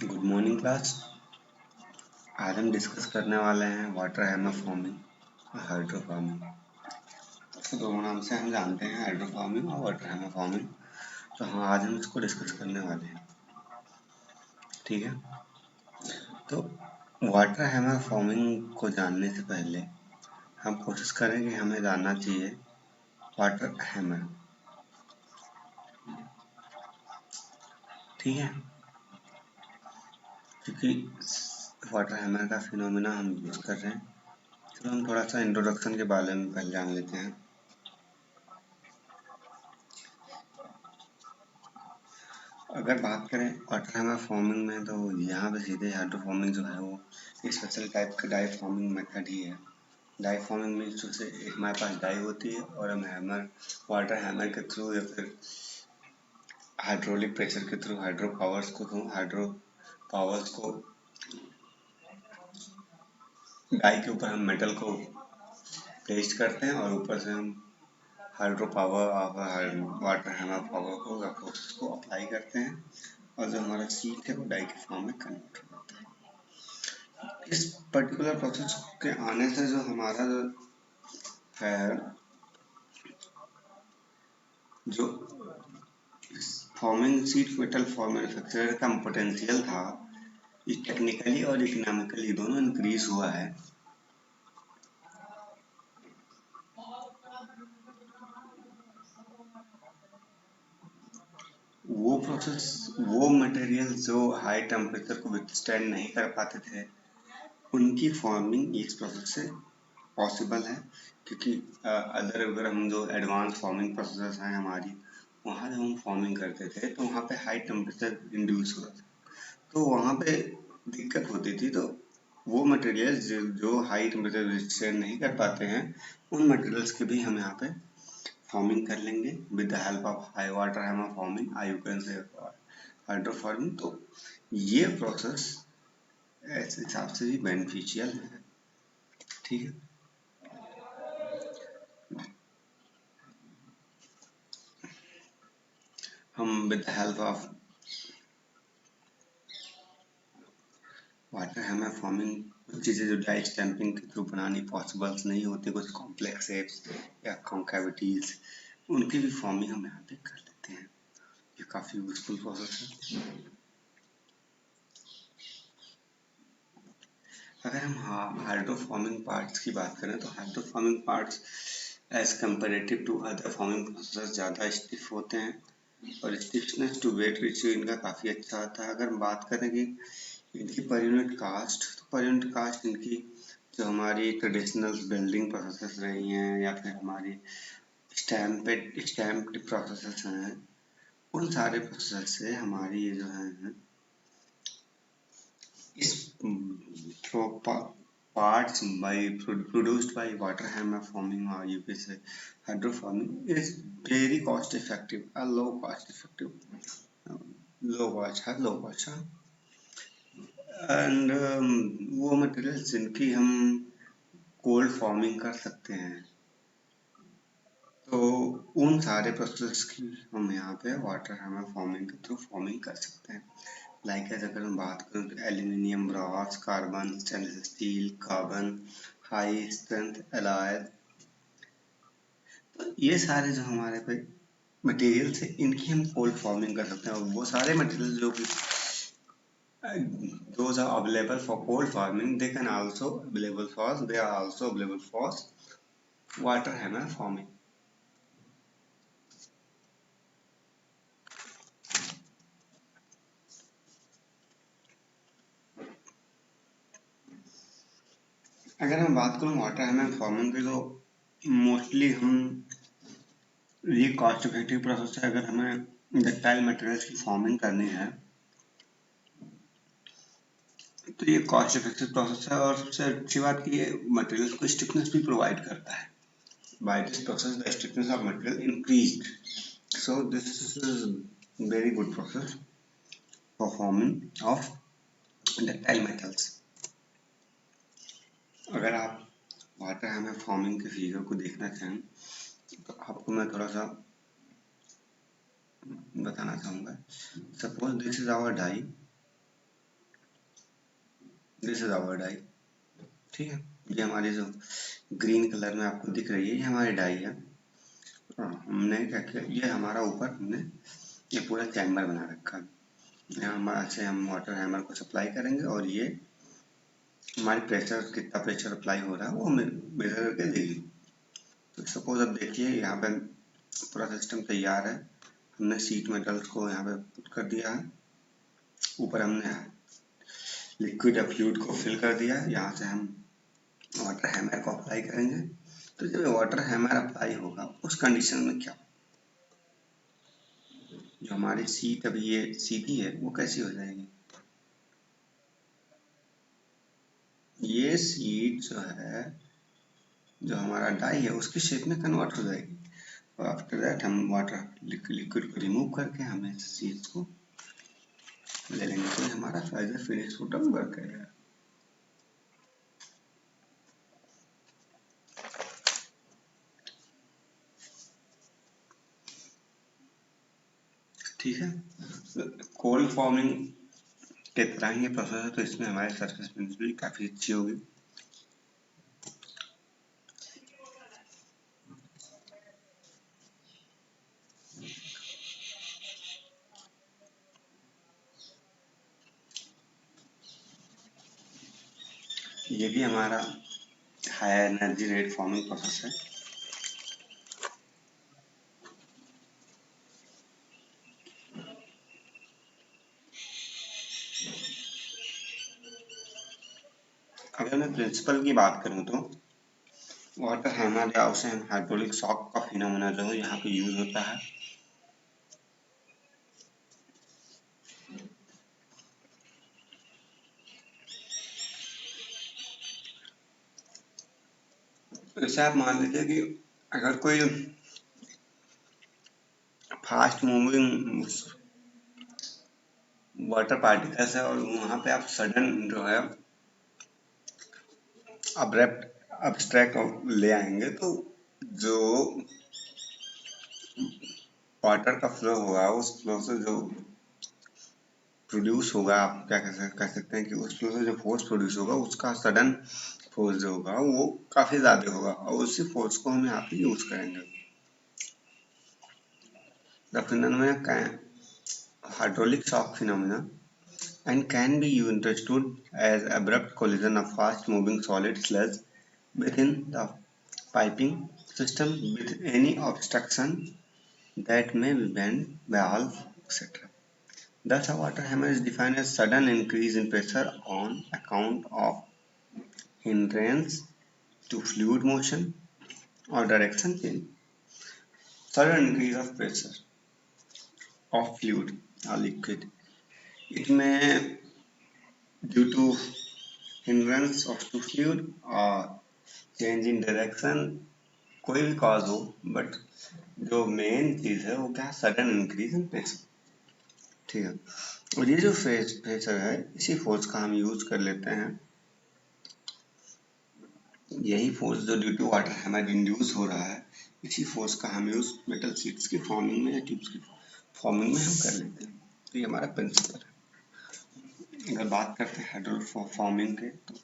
Good morning class. आज हम discuss करने वाले हैं वाटर हैमर फॉर्मिंग और हाइड्रो फार्मिंग। तो दोनों नाम से हम जानते हैं, हाइड्रो फार्मिंग और वाटर हैमर फार्मिंग। तो हम आज इसको डिस्कस करने वाले हैं, ठीक है। तो वाटर हैमर फॉर्मिंग को जानने से पहले हम कोशिश करें कि हमें जानना चाहिए वाटर हैमर, ठीक है, क्योंकि वाटर हैमर का फिनोमिना हम यूज कर रहे हैं। चलो हम थोड़ा सा इंट्रोडक्शन के बारे में पहले जान लेते हैं। अगर बात करें वाटर हैमर फॉर्मिंग में, तो यहाँ पे सीधे हाइड्रो फार्मिंग जो है वो स्पेशल टाइप का डाई फार्मिंग मेथड ही है। डाई फार्मिंग में जैसे एक हमारे पास डाई होती है और हम हैमर, वाटर हैमर के थ्रू या फिर हाइड्रोलिक प्रेशर के थ्रू हाइड्रो पावर्स को डाई के ऊपर हम मेटल को पेस्ट करते हैं और ऊपर से हम हाइड्रो पावर और वाटर हैमर पावर को या प्रोसेस को अप्लाई करते हैं और जो हमारा सीट है वो डाई के फॉर्म में कन्वर्ट हो जाता है। इस पर्टिकुलर प्रोसेस के आने से जो हमारा है, जो forming seat metal form manufacturer का पोटेंशियल था, ये टेक्निकली और इकोनॉमिकली दोनों इंक्रीज हुआ है। वो प्रोसेस, वो मटेरियल जो हाई टेम्परेचर को विथस्टैंड नहीं कर पाते थे, उनकी फॉर्मिंग इस प्रोसेस से पॉसिबल है। क्योंकि अगर हम जो एडवांस फॉर्मिंग प्रोसेस हैं हमारी, वहाँ जब हम फॉर्मिंग करते थे तो वहाँ पे हाई टेम्परेचर इंड्यूस होता था, तो वहाँ पे दिक्कत होती थी। तो वो मटेरियल्स जो हाई टेम्परेचर विथस्टैंड नहीं कर पाते हैं, उन मटेरियल्स के भी हम यहाँ पे फॉर्मिंग कर लेंगे with the help of high water hammer forming, you can say hydro farming. तो ये प्रोसेस ऐसे हिसाब से भी बेनिफिशियल है, ठीक है। हम with the help of water hammer forming कुछ चीज़ें जो डाई स्टैंपिंग के थ्रू बनानी पॉसिबल नहीं होती, कुछ कॉम्प्लेक्स शेप्स या कॉन्केविटीज, उनकी भी फॉर्मिंग हम यहाँ पे कर लेते हैं। ये काफ़ी यूजफुल प्रोसेस है। अगर हम हाइड्रो फॉर्मिंग पार्ट्स की बात करें, तो hydro forming parts as comparative to other forming process ज़्यादा स्टिफ होते हैं और स्टिफनेस टू वेट रेशियो इनका काफ़ी अच्छा आता है। अगर हम बात करें कि इनकी पर यूनिट कास्ट, तो पर यूनिट कास्ट इनकी जो हमारी ट्रेडिशनल बिल्डिंग प्रोसेस रही हैं या फिर हमारी स्टैम्प्ड प्रोसेस हैं, उन सारे प्रोसेस से हमारी ये जो है इस parts produced by water hammer forming, or you can say hydro forming, is very cost effective, a low cost effective, low cost and वो मटेरियल्स जिनकी हम कोल्ड फॉर्मिंग कर सकते हैं, तो उन सारे प्रोसेस की हम यहाँ पे वाटर हैमर फॉर्मिंग के थ्रू फॉर्मिंग कर सकते हैं। लाइक अगर हम बात करें तो aluminium, Bros, carbon, stainless steel, carbon, high strength alloy, तो ये सारे जो हमारे पे मटेरियल्स है, इनकी हम कोल्ड फॉर्मिंग कर सकते हैं। और वो सारे मटेरियल जो कि those are available for cold farming, they are also available for water hammer forming. अगर मैं बात करूँ वाटर हैमर फॉर्मिंग की, तो मोस्टली हम ये कॉस्ट इफेक्टिव प्रोसेस है। अगर हमें डक्टाइल मटेरियल्स की फॉर्मिंग करनी है तो ये कॉस्ट इफेक्टिव प्रोसेस है, और सबसे अच्छी बात की ये मटेरियल को स्टिफनेस भी प्रोवाइड करता है। By this process the stiffness of material increased, so this is very good process for forming of ductile metals. अगर आप वाटर हैमर फॉर्मिंग के फिगर को देखना चाहें तो आपको मैं थोड़ा सा बताना चाहूँगा। Suppose this is our die, this is our die. ठीक है, ये हमारी जो ग्रीन कलर में आपको दिख रही है ये हमारी डाई है। हमने क्या किया, ये हमारा ऊपर हमने ये पूरा चैम्बर बना रखा है। यहाँ से हम वाटर हैमर को सप्लाई करेंगे और ये हमारी प्रेशर, कितना प्रेशर अप्लाई हो रहा है वो मेजर करके देगी। तो सपोज अब देखिए यहाँ पे पूरा सिस्टम तैयार है। हमने सीट मेटल्स को यहाँ पे पुट कर दिया है। ऊपर हमने लिक्विड या फ्लूइड को फिल कर दिया है। यहाँ से हम वाटर हैमर को अप्लाई करेंगे। तो जब वाटर हैमर अप्लाई होगा उस कंडीशन में क्या, जो हमारी सीट अभी ये सीधी है वो कैसी हो जाएगी, ये सीट जो है, जो हमारा डाई है उसकी शेप में कन्वर्ट हो जाएगी। और आफ्टर दैट हम वाटर लिक्विड को रिमूव करके हमें सीट्स को ले लेंगे। तो हमारा as a finish product work करेगा। ठीक है, कोल्ड फॉर्मिंग के तरह ही ये प्रोसेस है, तो इसमें हमारी सरफेस फिनिश भी काफी अच्छी होगी। ये भी हमारा high energy rate forming process है। अगर मैं प्रिंसिपल की बात करूं तो वाटर हैमर या उसे हम हाइड्रोलिक शॉक का फिनोमेना जो है यहाँ पे यूज होता है। जैसे आप मान लीजिए कि अगर कोई फास्ट मूविंग वाटर पार्टिकल्स है और वहां पे आप सडन जो है अब्रप्ट अब्स्ट्रैक्ट ले आएंगे, तो जो वाटर का फ्लो होगा उस फ्लो से जो प्रोड्यूस होगा, आप क्या कह सकते हैं कि उस फ्लो से जो फोर्स प्रोड्यूस होगा उसका सडन फोर्स जो होगा वो काफी ज्यादा होगा और उसी फोर्स को हम यहाँ पे यूज करेंगे। The phenomena hydraulic shock phenomena and can be understood as abrupt collision of fast moving solid sludge within the piping system with any obstruction that may be vent, valve, etc. Thus, a water hammer is defined as sudden increase in pressure on account of hindrance to fluid motion or direction change. Sudden increase of pressure of fluid or liquid. It may due to hindrance of to fluid or change in direction, कोई भी cause हो, but जो main चीज है वो क्या, sudden increase in pressure. ठीक है, और ये जो प्रेशर है इसी फोर्स का हम यूज कर लेते हैं। यही फोर्स जो due to water hammer induce हो रहा है, इसी फोर्स का हम यूज मेटल शीट्स की फॉर्मिंग में या ट्यूब्स की फॉर्मिंग में हम कर लेते हैं। तो ये हमारा प्रिंसिपल है। अगर बात करते हैं हाइड्रोलिक फॉर्मिंग के, तो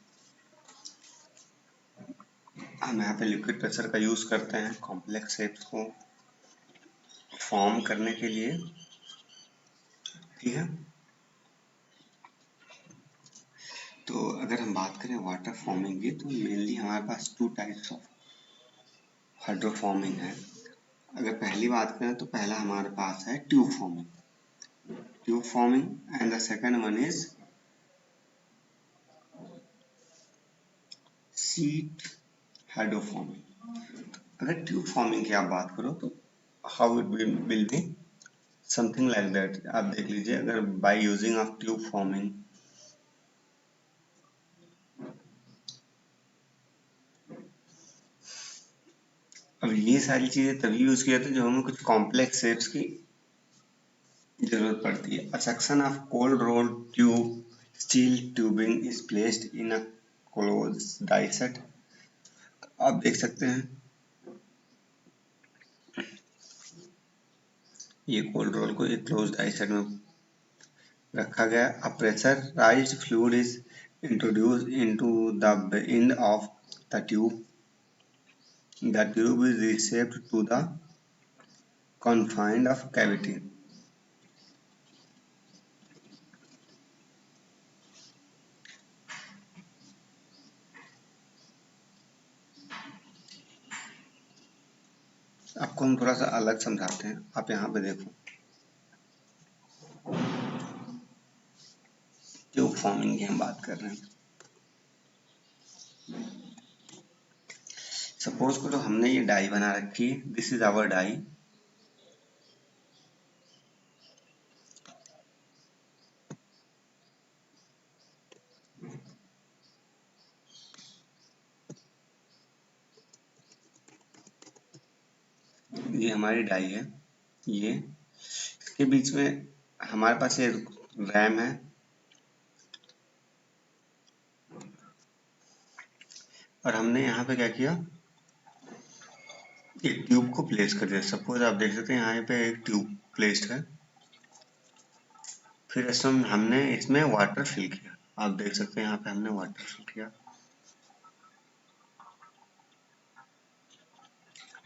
हम यहाँ पे लिक्विड प्रेशर का यूज करते हैं कॉम्प्लेक्स शेप्स को फॉर्म करने के लिए। ठीक है, तो अगर हम बात करें वाटर फॉर्मिंग की, तो मेनली हमारे पास two types of hydroforming है। अगर पहली बात करें तो पहला हमारे पास है tube forming and the second one is seat hydro forming. अगर ट्यूब फॉर्मिंग की आप बात करो तो how it will be something like that. आप देख लीजिए, अगर by using of tube forming, अब ये सारी चीजें तभी यूज किया था जब हमें कुछ कॉम्प्लेक्स शेप्स की जरूरत पड़ती है। A section of cold rolled tube steel tubing is placed in a closed die set। आप देख सकते हैं ये कोल्ड रोल को एक क्लोज डाई सेट में रखा गया। A pressurized fluid is introduced into the end of the tube. The tube is reshaped to the confine of cavity. आपको हम थोड़ा सा अलग समझाते हैं, आप यहाँ पे देखो, ट्यूब फॉर्मिंग की हम बात कर रहे हैं। सपोज करो हमने ये डाई बना रखी है, दिस इज आवर डाई। ये हमारी डाई है, ये इसके बीच में हमारे पास ये रैम है, और हमने यहाँ पे क्या किया, एक ट्यूब को प्लेस कर दिया। सपोज आप देख सकते हैं यहाँ पे एक ट्यूब प्लेस्ड है, फिर इसमें हमने इसमें वाटर फिल किया। आप देख सकते हैं यहाँ पे हमने वाटर फिल किया,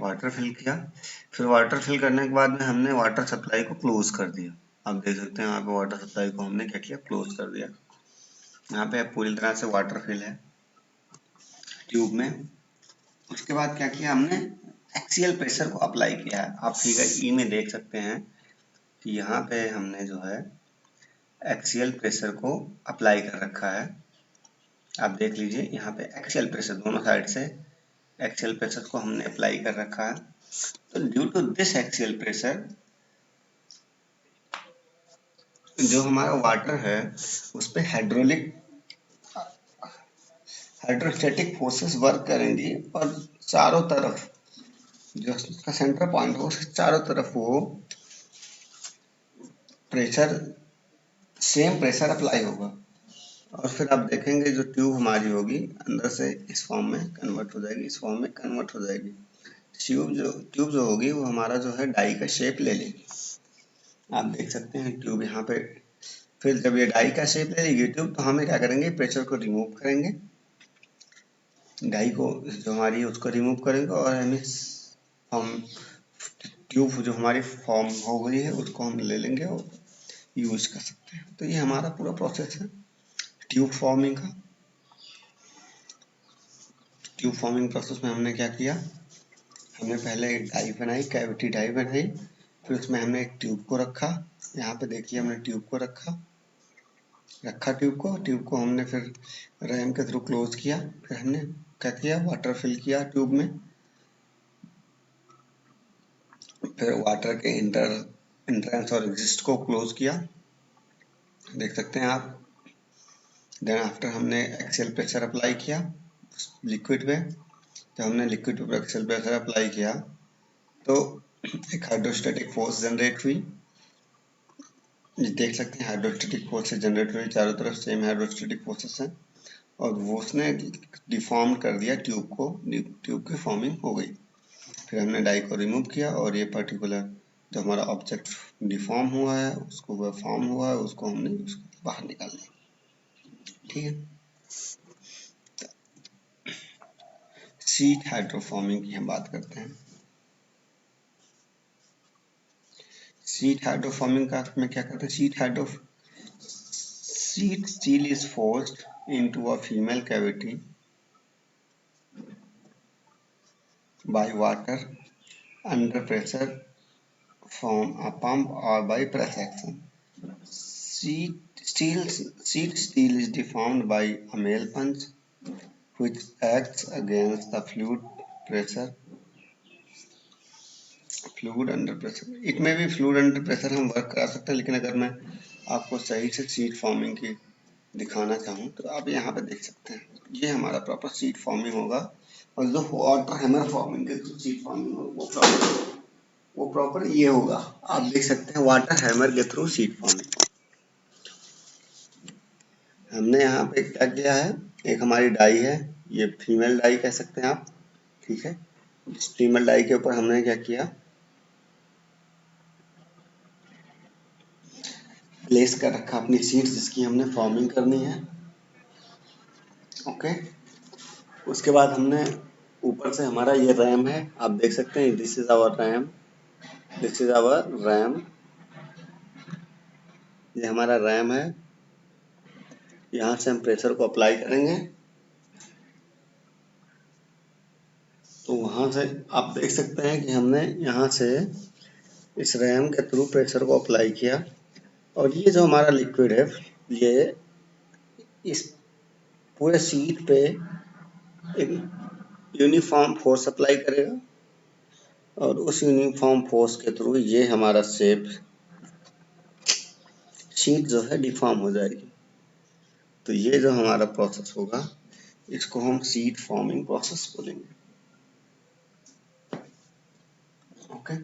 वाटर फिल किया। फिर वाटर फिल करने के बाद में हमने वाटर सप्लाई को क्लोज कर दिया। आप देख सकते हैं यहाँ पे वाटर सप्लाई को हमने क्या किया, क्लोज कर दिया। यहाँ पे पूरी तरह से वाटर फिल है ट्यूब में। उसके बाद क्या किया हमने, एक्सियल प्रेशर को अप्लाई किया है। आप फिगर ई में देख सकते हैं कि यहाँ पे हमने जो है एक्सियल प्रेशर को अप्लाई कर रखा है। आप देख लीजिए यहाँ पे एक्सियल प्रेशर दोनों साइड से एक्सियल प्रेशर को हमने अप्लाई कर रखा है। तो due to this axial pressure, जो हमारा वाटर है उस पे हाइड्रोस्टैटिक फोर्सेस वर्क करेंगी, और चारों तरफ जो उसका सेंटर पॉइंट हो उसके चारों तरफ वो प्रेशर, सेम प्रेशर अप्लाई होगा। और फिर आप देखेंगे जो ट्यूब हमारी होगी अंदर से इस फॉर्म में कन्वर्ट हो जाएगी, इस फॉर्म में कन्वर्ट हो जाएगी। ट्यूब जो होगी वो हमारा जो है डाई का शेप ले लेगी। आप देख सकते हैं ट्यूब यहाँ पे। फिर जब ये डाई का शेप ले लेगी ट्यूब, तो हमें क्या करेंगे, प्रेशर को रिमूव करेंगे, डाई को जो हमारी है उसको रिमूव करेंगे, और हम ट्यूब जो हमारी फॉर्म हो गई है उसको हम ले लेंगे और यूज कर सकते हैं। तो ये हमारा पूरा प्रोसेस है ट्यूब फॉर्मिंग का। ट्यूब फॉर्मिंग प्रोसेस में हमने क्या किया, हमने पहले एक डाई बनाई, कैविटी डाई बनाई, फिर उसमें हमने एक ट्यूब को रखा। यहाँ पे देखिए हमने ट्यूब को रखा ट्यूब को हमने फिर रैम के थ्रू क्लोज किया। फिर हमने क्या किया, वाटर फिल किया ट्यूब में, फिर वाटर के इंट्रेंस और एग्जिस्ट को क्लोज किया, देख सकते हैं आप। देन आफ्टर हमने एक्सियल प्रेशर अप्लाई किया लिक्विड पे। जब हमने लिक्विड पे एक्सियल प्रेशर अप्लाई किया तो एक हाइड्रोस्टैटिक फोर्स जनरेट हुई। ये देख सकते हैं हाइड्रोस्टैटिक फोर्स जनरेट हुई, चारों तरफ सेम हाइड्रोस्टैटिक फोर्सेस हैं, और वो उसने डिफॉर्म कर दिया ट्यूब को, ट्यूब की फॉर्मिंग हो गई। फिर हमने डाई को रिमूव किया, और ये पर्टिकुलर जो हमारा ऑब्जेक्ट डिफॉर्म हुआ है उसको, वह फॉर्म हुआ है उसको हमने बाहर निकाल लिया। ठीक है, शीट हाइड्रोफॉर्मिंग की हम बात करते हैं। शीट हाइड्रोफॉर्मिंग का में क्या करते हैं, sheet steel is forced into a female cavity by water under pressure from a pump or by press action. Sheet steel is deformed by a male punch which acts against the fluid under pressure. It may be fluid under pressure हम work करा सकते हैं, लेकिन अगर मैं आपको सही से शीट फॉर्मिंग की दिखाना चाहूँ तो आप यहाँ पे देख सकते हैं, ये हमारा प्रॉपर शीट फॉर्मिंग होगा। और जो वाटर हैमर फॉर्मिंग के थ्रू शीट फॉर्मिंग होगा वो प्रॉपर ये होगा। आप देख सकते हैं वाटर हैमर के थ्रू शीट फॉर्मिंग। हमने यहाँ पे क्या किया है, एक हमारी डाई है, ये फीमेल डाई कह सकते हैं आप। ठीक है, इस फीमेल डाई के ऊपर हमने क्या किया, प्लेस कर रखा अपनी शीट जिसकी हमने फॉर्मिंग करनी है। ओके। उसके बाद हमने ऊपर से हमारा ये रैम है, आप देख सकते हैं this is our ram, this is our ram, ये हमारा रैम है। यहाँ से हम प्रेशर को अप्लाई करेंगे तो वहाँ से आप देख सकते हैं कि हमने यहाँ से इस रैम के थ्रू प्रेशर को अप्लाई किया और ये जो हमारा लिक्विड है ये इस पूरे शीट पे एक यूनिफॉर्म फोर्स अप्लाई करेगा और उस यूनिफॉर्म फोर्स के थ्रू ये हमारा शेप शीट जो है डिफॉर्म हो जाएगी। तो ये जो हमारा प्रोसेस होगा इसको हम शीट फॉर्मिंग प्रोसेस बोलेंगे। ओके।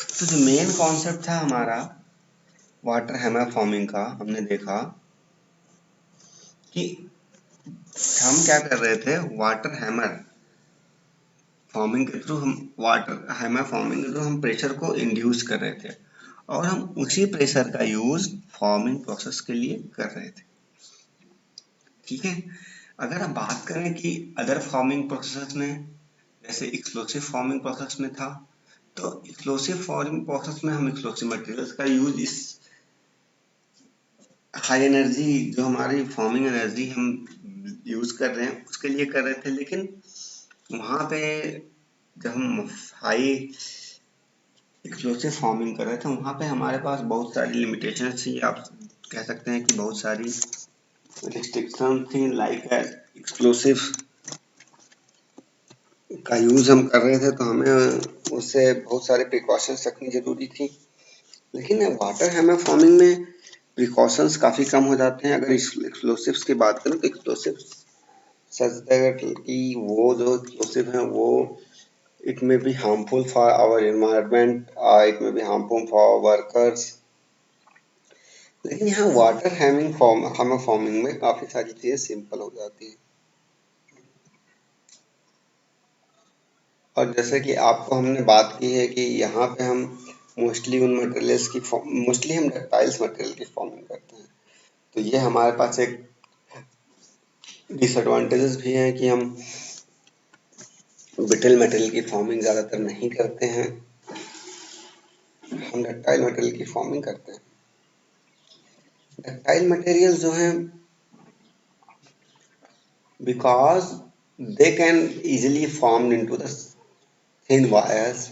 तो जो मेन कॉन्सेप्ट था हमारा वाटर हैमर फॉर्मिंग का, हमने देखा कि हम क्या कर रहे थे, वाटर हैमर फॉर्मिंग के थ्रू हम प्रेशर को इंड्यूस कर रहे थे और हम उसी प्रेशर का यूज फॉर्मिंग प्रोसेस के लिए कर रहे थे। ठीक है। अगर हम बात करें कि अदर फॉर्मिंग प्रोसेस में, जैसे एक्सप्लोसिव फॉर्मिंग प्रोसेस में था, तो एक्सप्लोसिव फॉर्मिंग प्रोसेस में हम एक्सप्लोसिव मटेरियल्स का यूज इस हाई एनर्जी जो हमारी फॉर्मिंग एनर्जी हम यूज कर रहे हैं उसके लिए कर रहे थे, लेकिन वहां पे जब हम हाई एक्सप्लोसिव फॉर्मिंग कर रहे थे वहां पे हमारे पास बहुत सारी लिमिटेशंस थी, आप कह सकते हैं कि बहुत सारी रिस्ट्रिक्शन थी, लाइक एक्सप्लोसिव का यूज हम कर रहे थे तो हमें उससे बहुत सारे प्रिकॉशंस रखनी जरूरी थी। लेकिन वाटर हैमर फॉर्मिंग में प्रिकॉशंस काफी कम हो जाते हैं। अगर एक्सप्लोसिव्स की बात करें तो एक्सप्लोसिव्स सच दैट कि वो जो एक्सप्लोसिव हैं वो it may be harmful for our environment, it may be harmful for workers। लेकिन यहाँ वाटर हैमर फॉर्मिंग में काफी सारी चीजें सिंपल हो जाती है। और जैसे कि आपको हमने बात की है कि यहाँ पे हम मोस्टली हम डक्टाइल्स मटेरियल की फॉर्मिंग करते हैं, तो ये हमारे पास एक डिसएडवांटेजेस भी हैं कि हम ब्रिटल मटेरियल की फॉर्मिंग ज़्यादातर नहीं करते हैं, हम डक्टाइल मटेरियल की फॉर्मिंग करते हैं। डक्टाइल मटेरियल जो हैं because they can easily formed into the thin wires,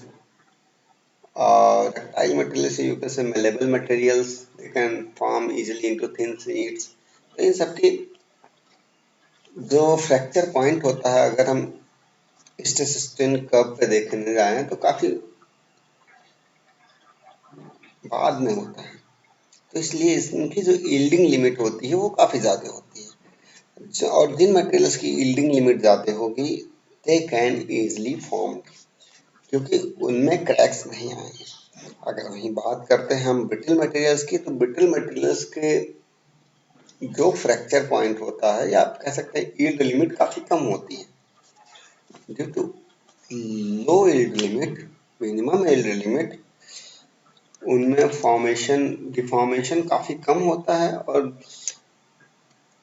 ductile materials you can say malleable materials, they can form easily into thin sheets। तो इन सबकी जो फ्रैक्चर पॉइंट होता है अगर हम स्ट्रेस स्ट्रेन कर्व पे देखने जाएं तो काफी बाद में होता है, तो इसलिए इनकी जो यील्डिंग लिमिट होती है वो काफी ज्यादा होती है। और जिन मटेरियल्स की यील्डिंग लिमिट ज्यादा होगी दे कैन इजीली फॉर्म, क्योंकि उनमें क्रैक्स नहीं आएंगे। अगर वहीं बात करते हैं हम ब्रिटल मटेरियल्स की, तो ब्रिटल मटेरियल्स के जो फ्रैक्चर पॉइंट होता है या आप कह सकते हैं यील्ड लिमिट काफी कम होती है। Due to low yield limit, minimum yield limit, उनमें डिफॉर्मेशन काफी कम होता है और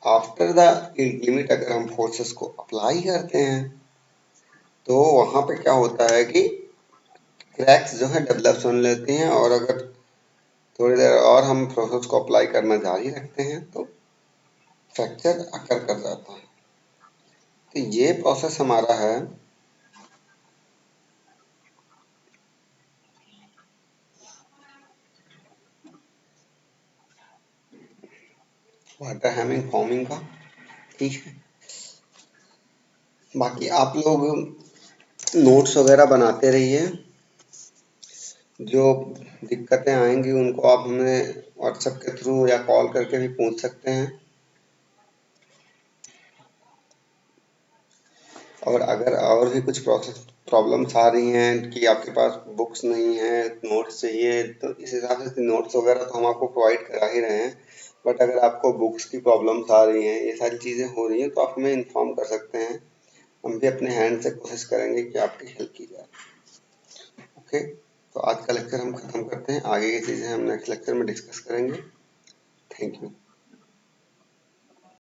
आफ्टर द यील्ड लिमिट अगर हम फोर्सेस को अप्लाई करते हैं तो वहां पे क्या होता है कि क्रैक्स जो है डेवलप होने लेती हैं और अगर थोड़ी देर और हम प्रोसेस को अप्लाई करना जारी रखते हैं तो फ्रैक्चर अकर कर जाता है। तो ये प्रोसेस हमारा है वाटर हैमिंग फॉर्मिंग का। ठीक है, बाकी आप लोग नोट्स वगैरह बनाते रहिए, जो दिक्कतें आएंगी उनको आप हमें व्हाट्सएप के थ्रू या कॉल करके भी पूछ सकते हैं। और अगर और भी कुछ प्रॉब्लम्स आ रही हैं कि आपके पास बुक्स नहीं है, नोट्स चाहिए, तो इस हिसाब से नोट्स वगैरह तो हम आपको प्रोवाइड करा ही रहे हैं, बट अगर आपको बुक्स की प्रॉब्लम्स आ रही हैं, ये सारी चीज़ें हो रही हैं, तो आप हमें इन्फॉर्म कर सकते हैं, हम भी अपने हैंड से कोशिश करेंगे कि आपकी हेल्प की जाए। ओके, तो आज का लेक्चर हम खत्म करते हैं, आगे की चीज़ें हम नेक्स्ट लेक्चर में डिस्कस करेंगे। Thank you.